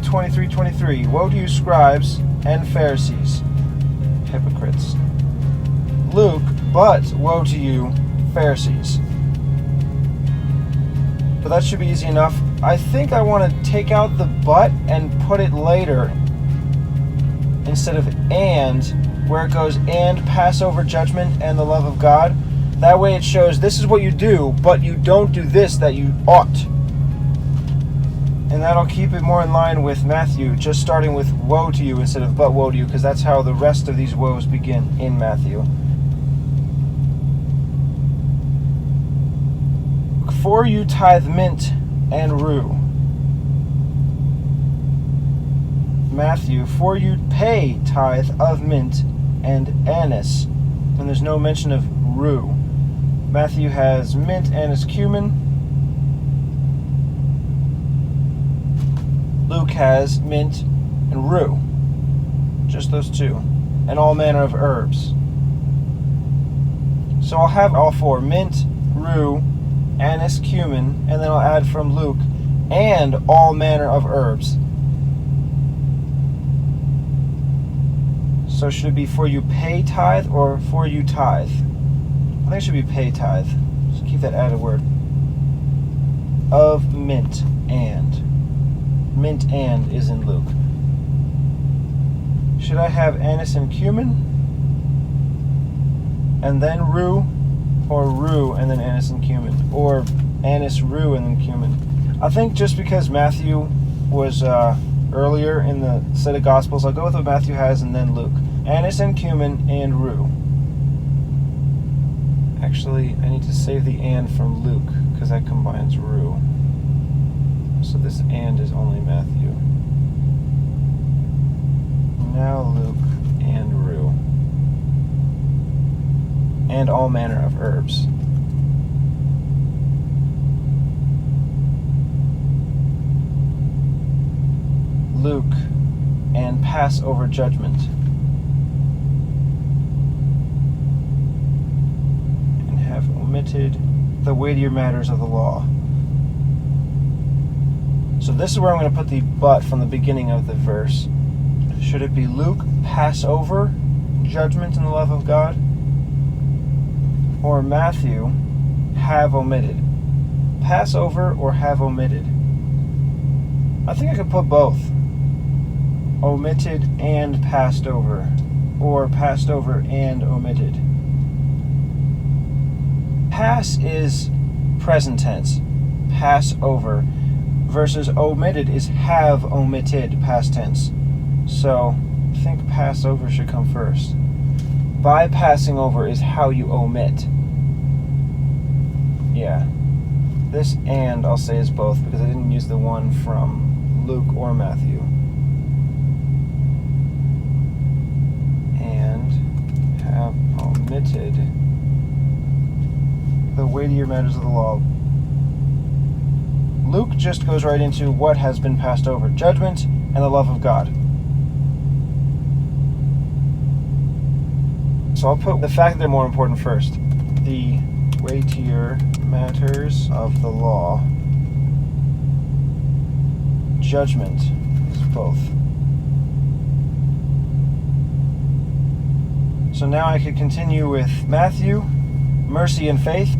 23:23. Woe to you, scribes and Pharisees, hypocrites. Luke, but woe to you, Pharisees. But that should be easy enough. I think I want to take out the but and put it later instead of and, where it goes and Passover judgment and the love of God. That way it shows this is what you do, but you don't do this that you ought. And that'll keep it more in line with Matthew, just starting with woe to you instead of but woe to you, because that's how the rest of these woes begin in Matthew. For you tithe mint and rue. Matthew, for you pay tithe of mint and anise. And there's no mention of rue. Matthew has mint, anise, cumin. Luke has mint and rue. Just those two. And all manner of herbs. So I'll have all four. Mint, rue, anise, cumin, and then I'll add from Luke, and all manner of herbs. So should it be for you pay tithe or for you tithe? I think it should be pay tithe. Just keep that added word. Of mint and. Mint and is in Luke. Should I have anise and cumin? And then rue? Or rue and then anise and cumin? Or anise, rue, and then cumin? I think just because Matthew was earlier in the set of Gospels, I'll go with what Matthew has and then Luke. Anise and cumin and rue. Actually, I need to save the and from Luke, because that combines rue. So this and is only Matthew. Now Luke and rue. And all manner of herbs. Luke and Passover judgment. And have omitted the weightier matters of the law. So this is where I'm going to put the but from the beginning of the verse. Should it be Luke, Passover, judgment and the love of God? Or Matthew, have omitted? Passover or have omitted? I think I could put both. Omitted and passed over. Or passed over and omitted. Pass is present tense. Pass over. Versus omitted is have omitted, past tense. So I think Passover should come first. Bypassing over is how you omit. Yeah. This and I'll say is both because I didn't use the one from Luke or Matthew. And have omitted the weightier matters of the law. Luke just goes right into what has been passed over. Judgment and the love of God. So I'll put the fact that they're more important first. The weightier matters of the law. Judgment is both. So now I could continue with Matthew, mercy and faith,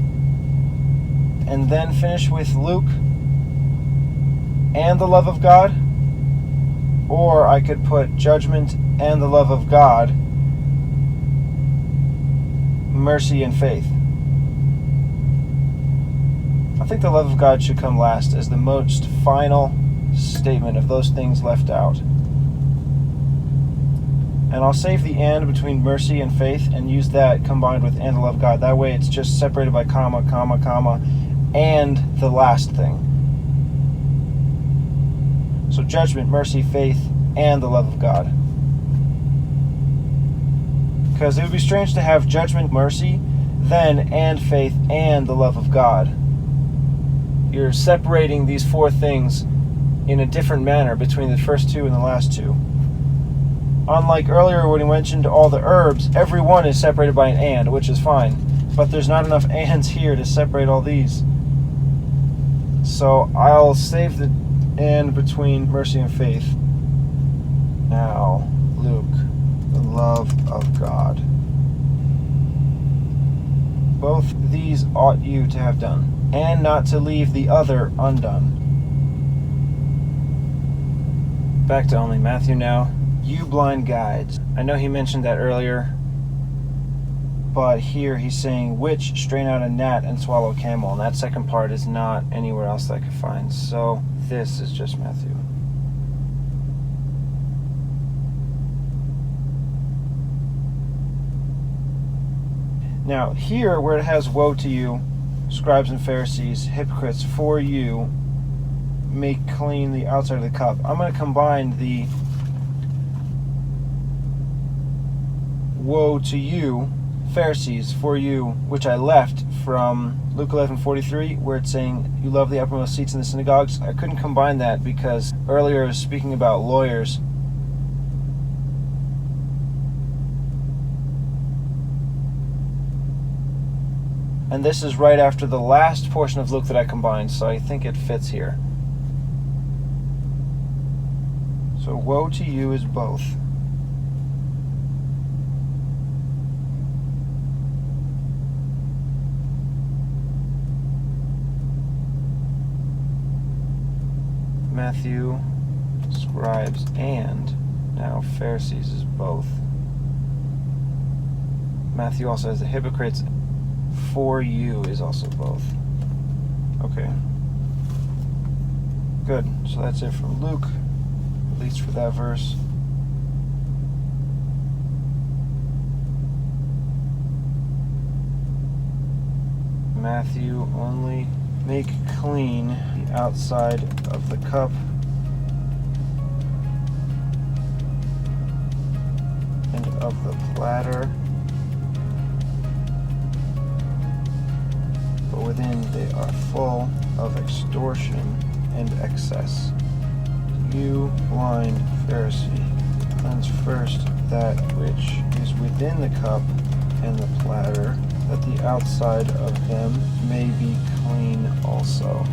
and then finish with Luke and the love of God, or I could put judgment and the love of God, mercy and faith. I think the love of God should come last as the most final statement of those things left out. And I'll save the and between mercy and faith and use that combined with and the love of God. That way it's just separated by comma, comma, comma, and the last thing. So judgment, mercy, faith, and the love of God. Because it would be strange to have judgment, mercy, then and faith, and the love of God. You're separating these four things in a different manner between the first two and the last two. Unlike earlier when we mentioned all the herbs, every one is separated by an and, which is fine. But there's not enough ands here to separate all these. So I'll save the and between mercy and faith Now, Luke, the love of God. Both these ought you to have done, and not to leave the other undone. Back to only Matthew now. You blind guides. I know he mentioned that earlier, but here he's saying, which strain out a gnat and swallow a camel, and that second part is not anywhere else that I could find. So this is just Matthew. Now, here where it has woe to you, scribes and Pharisees, hypocrites, for you make clean the outside of the cup. I'm going to combine the woe to you, Pharisees, for you, which I left from Luke 11:43, where it's saying you love the uppermost seats in the synagogues. I couldn't combine that because earlier I was speaking about lawyers. And this is right after the last portion of Luke that I combined, so I think it fits here. So woe to you is both. Matthew, scribes, and now Pharisees is both. Matthew also has the hypocrites. For you is also both. Okay. Good. So that's it from Luke, at least for that verse. Matthew, only make clean the outside of the cup and of the platter. Within they are full of extortion and excess. You blind Pharisee, cleanse first that which is within the cup and the platter, that the outside of them may be clean also.